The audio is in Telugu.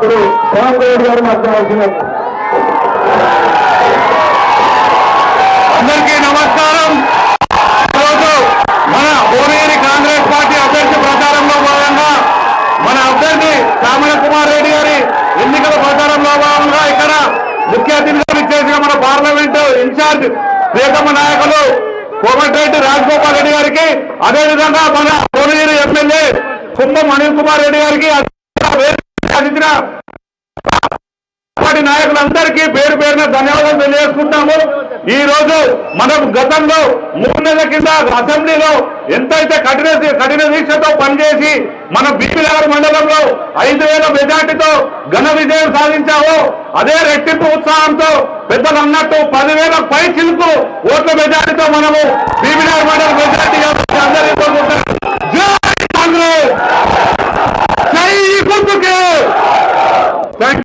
నాయకుడు రామరెడ్డి గారు మాట్లాడాల్సినారు. అందరికీ నమస్కారం. ఈరోజు మన భువనగిరి కాంగ్రెస్ పార్టీ అభ్యర్థి ప్రచారంలో భాగంగా మన అభ్యర్థి శ్యామల కుమార్ రెడ్డి గారి ఎన్నికల ప్రచారంలో భాగంగా ఇక్కడ ముఖ్య అతిథిగా ఇచ్చేసిన మన పార్లమెంటు ఇన్ఛార్జ్ ప్రియతమ నాయకులు కోమటిరెడ్డి రాజగోపాల్ రెడ్డి గారికి, అదేవిధంగా మన భువనగిరి ఎమ్మెల్యే కుంభం అనిల్ కుమార్ రెడ్డి గారికి అందించిన పార్టీ నాయకులందరికీ పేరు పేరున ధన్యవాదాలు తెలియజేసుకుంటాము. ఈ రోజు మనం గతంలో 3 నెలల కింద అసెంబ్లీలో ఎంతైతే కఠిన దీక్షతో పనిచేసి మన బీపీనగర్ మండలంలో 5,000 మెజార్టీతో ఘన విజయం సాధించామో అదే రెట్టింపు ఉత్సాహంతో పెద్దలు అన్నట్టు 10,000 పై చిలుకు ఓట్ల మెజార్టీతో మనము బీపీనగర్ మండలం మెజార్టీగా అందరికీ జై కాంగ్రెస్, జై గుర్తుకే.